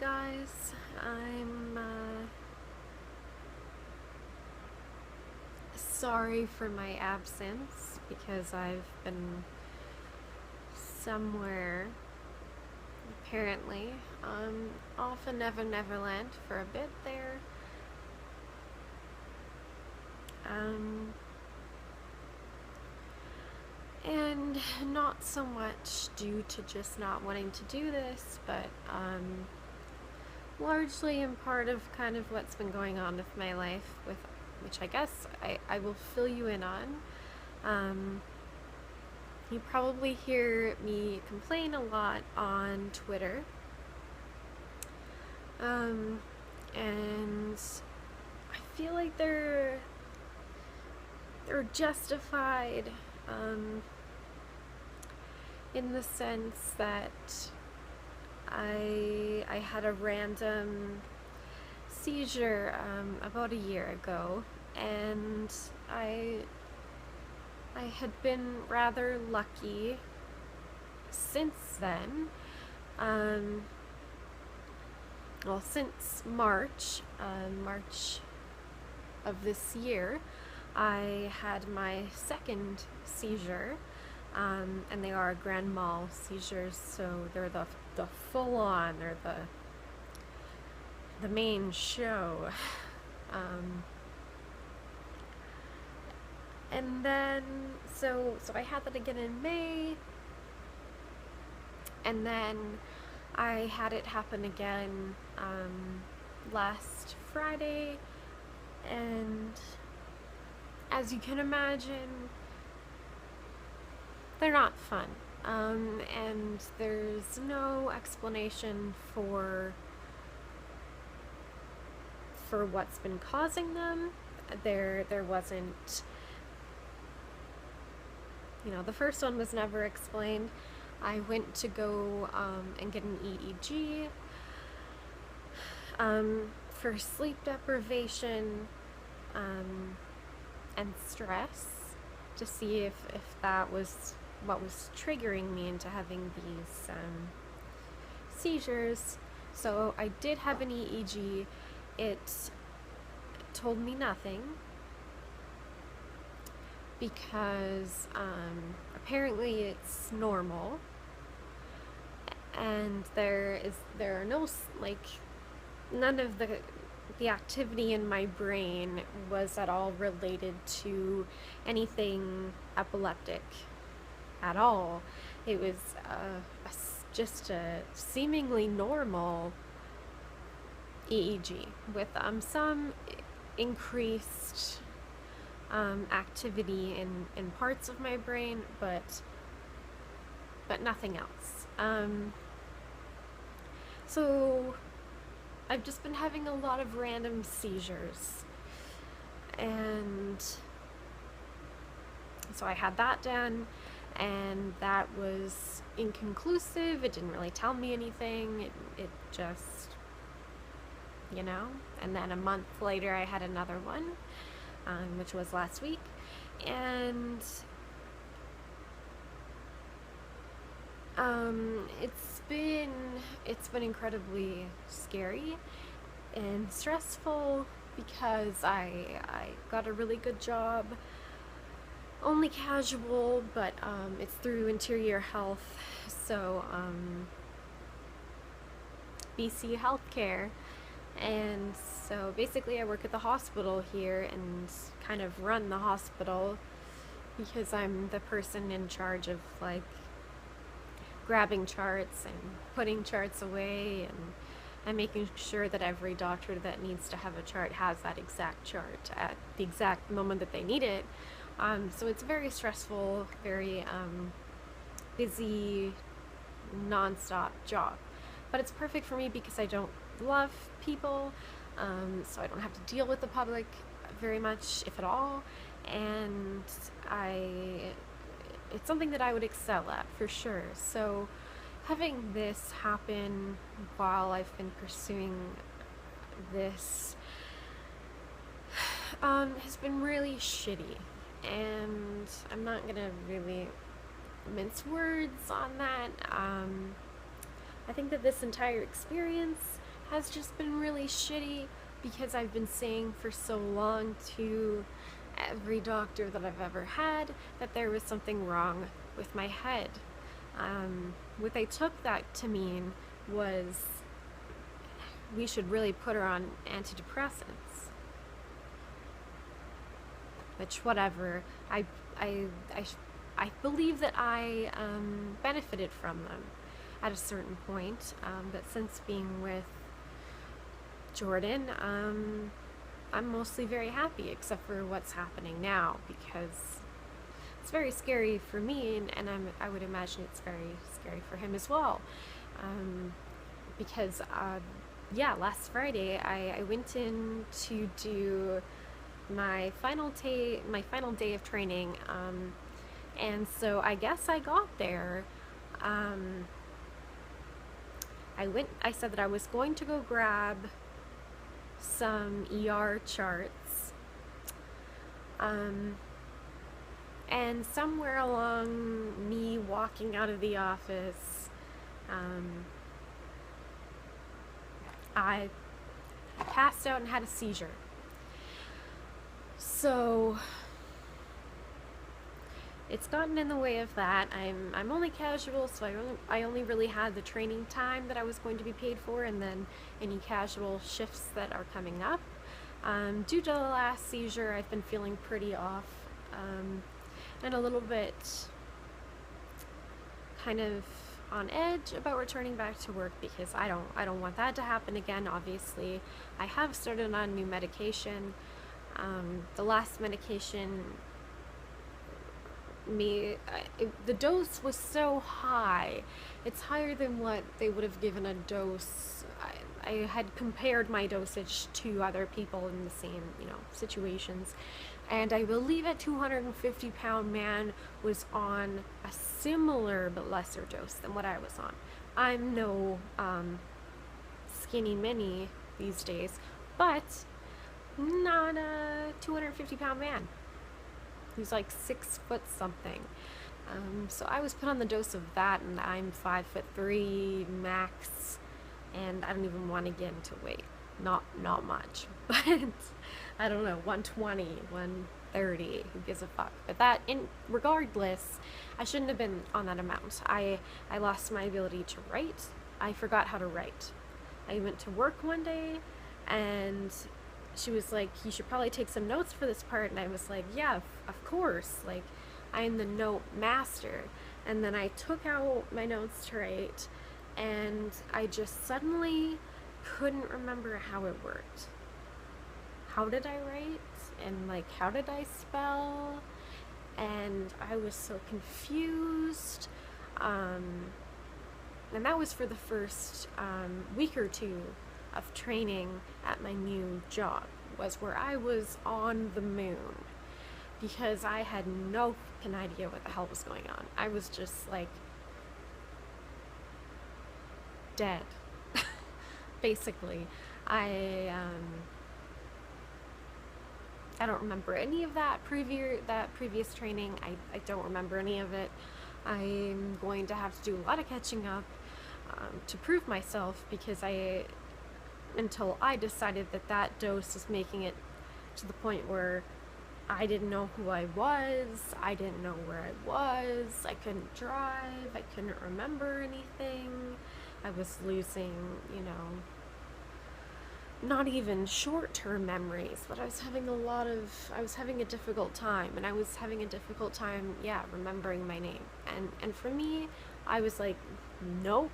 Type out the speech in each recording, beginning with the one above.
Alright guys, I'm sorry for my absence because I've been somewhere, apparently, off in Never Neverland for a bit there. And not so much due to just not wanting to do this, but largely in part of kind of what's been going on with my life, with which I guess I will fill you in on. You probably hear me complain a lot on Twitter. And I feel like they're justified, in the sense that I had a random seizure about a year ago, and I had been rather lucky since then. Well, since March of this year, I had my second seizure, and they are grand mal seizures, so they're the full-on, they're the main show. And then, so I had that again in May, and then I had it happen again last Friday, and as you can imagine, they're not fun. And there's no explanation for what's been causing them. There wasn't, the first one was never explained. I went to go and get an EEG for sleep deprivation and stress, to see if that was what was triggering me into having these seizures. So I did have an EEG. It told me nothing, because apparently it's normal, and there are no, like, none of the activity in my brain was at all related to anything epileptic at all. It was just a seemingly normal EEG with some increased activity in parts of my brain, but nothing else. So I've just been having a lot of random seizures, and so I had that done, and that was inconclusive. It didn't really tell me anything. It just, and then a month later I had another one, which was last week, and it's been incredibly scary and stressful, because I got a really good job, only casual, but it's through Interior Health, so BC Healthcare. And so basically I work at the hospital here and kind of run the hospital, because I'm the person in charge of, like, grabbing charts and putting charts away, and making sure that every doctor that needs to have a chart has that exact chart at the exact moment that they need it. So it's very stressful, very busy, non-stop job. But it's perfect for me because I don't love people, so I don't have to deal with the public very much, if at all, and it's something that I would excel at, for sure. So having this happen while I've been pursuing this has been really shitty, and I'm not gonna really mince words on that. I think that this entire experience has just been really shitty because I've been saying for so long to every doctor that I've ever had that there was something wrong with my head. What they took that to mean was we should really put her on antidepressants. Which, whatever. I, I believe that I benefited from them at a certain point, but since being with Jordan, I'm mostly very happy, except for what's happening now, because it's very scary for me, and I would imagine it's very scary for him as well. Because, last Friday I went in to do my final day of training, and so I guess I got there. I said that I was going to go grab some ER charts, and somewhere along me walking out of the office, I passed out and had a seizure. So it's gotten in the way of that. I'm only casual, so I only really had the training time that I was going to be paid for, and then any casual shifts that are coming up. Due to the last seizure, I've been feeling pretty off, and a little bit kind of on edge about returning back to work, because I don't want that to happen again. Obviously, I have started on new medication. The last medication, the dose was so high. It's higher than what they would have given a dose. I had compared my dosage to other people in the same, situations, and I believe a 250-pound man was on a similar but lesser dose than what I was on. I'm no skinny mini these days, but not a 250-pound man. He's like 6 foot something. So I was put on the dose of that, and I'm 5'3" max, and I don't even want to get into weight. Not much, but I don't know, 120, 130. Who gives a fuck? But regardless, I shouldn't have been on that amount. I lost my ability to write. I forgot how to write. I went to work one day, and she was like, you should probably take some notes for this part, and I was like, yeah, of course, like, I'm the note master. And then I took out my notes to write, and I just suddenly couldn't remember how it worked. How did I write? And like, how did I spell? And I was so confused. And that was for the first week or two of training at my new job, was where I was on the moon, because I had no fucking idea what the hell was going on. I was just like dead. Basically, I don't remember any of that previous training. I don't remember any of it. I'm going to have to do a lot of catching up to prove myself, because until I decided that dose was making it to the point where I didn't know who I was, I didn't know where I was, I couldn't drive, I couldn't remember anything, I was losing, not even short-term memories, but I was having a difficult time, and I was having a difficult time, remembering my name, and for me, I was like, nope.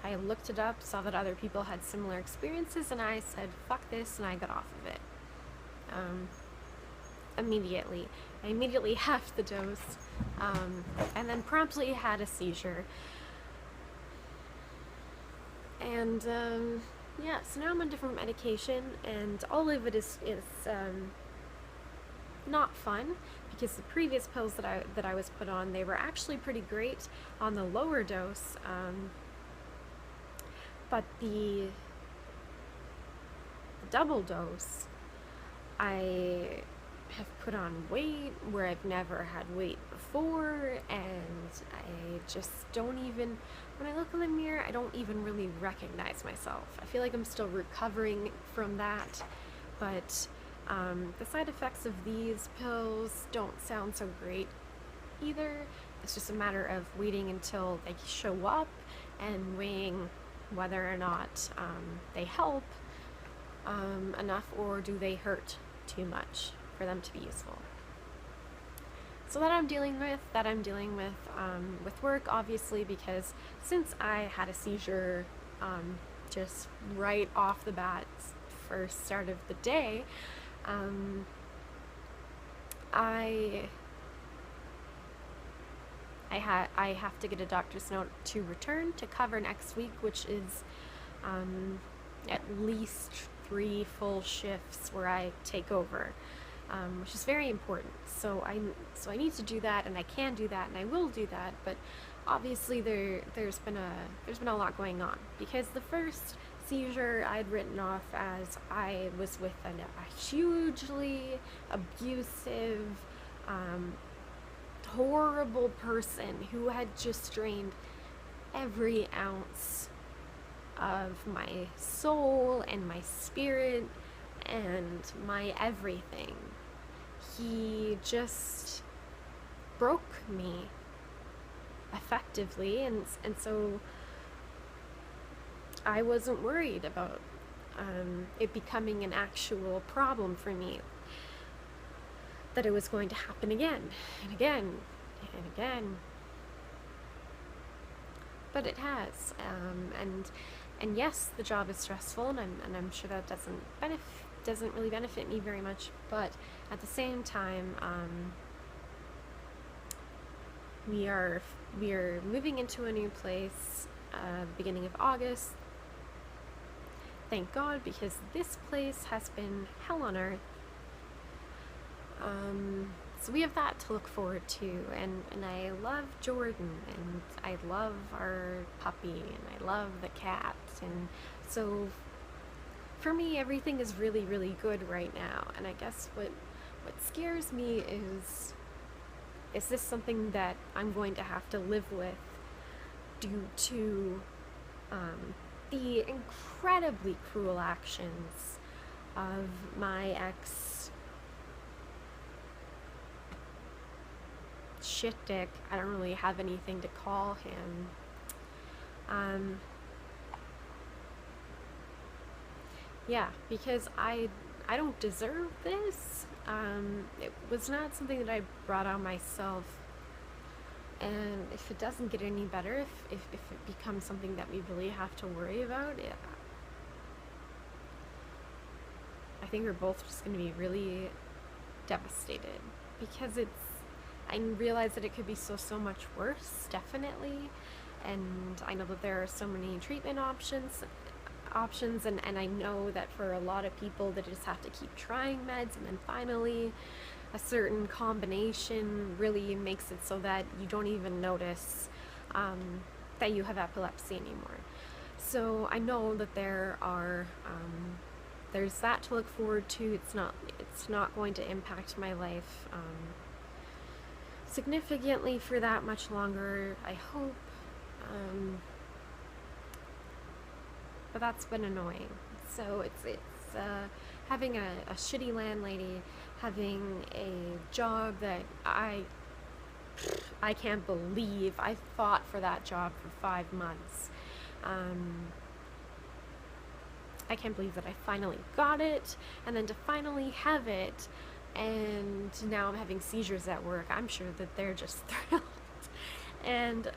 I looked it up, saw that other people had similar experiences, and I said, fuck this, and I got off of it. Immediately. I immediately halved the dose, and then promptly had a seizure. And, so now I'm on different medication, and all of it is not fun, because the previous pills that I was put on, they were actually pretty great on the lower dose, but the double dose, I have put on weight where I've never had weight before. before, and I just don't even, when I look in the mirror, I don't even really recognize myself. I feel like I'm still recovering from that, but the side effects of these pills don't sound so great either. It's just a matter of waiting until they show up and weighing whether or not they help enough, or do they hurt too much for them to be useful. So that I'm dealing with work, obviously, because since I had a seizure just right off the bat, first start of the day, I have to get a doctor's note to return to cover next week, which is at least 3 full shifts where I take over, which is very important. So I need to do that, and I can do that, and I will do that. But obviously there's been a lot going on, because the first seizure I'd written off as I was with a hugely abusive, horrible person who had just drained every ounce of my soul and my spirit and my everything. He just broke me effectively, and so I wasn't worried about it becoming an actual problem for me, that it was going to happen again and again and again. But it has, and yes, the job is stressful, and I'm sure that doesn't really benefit me very much. But at the same time, we are moving into a new place beginning of August. Thank God, because this place has been hell on earth. So we have that to look forward to, and I love Jordan, and I love our puppy, and I love the cat, and so for me everything is really, really good right now. And I guess what scares me is this something that I'm going to have to live with due to the incredibly cruel actions of my ex shit dick. I don't really have anything to call him. Yeah, because I don't deserve this. It was not something that I brought on myself. And if it doesn't get any better, if it becomes something that we really have to worry about, yeah, I think we're both just going to be really devastated, because I realize that it could be so much worse, definitely, and I know that there are so many treatment options, and I know that for a lot of people they just have to keep trying meds, and then finally a certain combination really makes it so that you don't even notice that you have epilepsy anymore. So I know that there's that to look forward to. It's not going to impact my life significantly for that much longer, I hope. But that's been annoying. So it's having a shitty landlady, having a job that I can't believe I fought for that job for 5 months. I can't believe that I finally got it, and then to finally have it, and now I'm having seizures at work. I'm sure that they're just thrilled. And,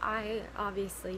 I obviously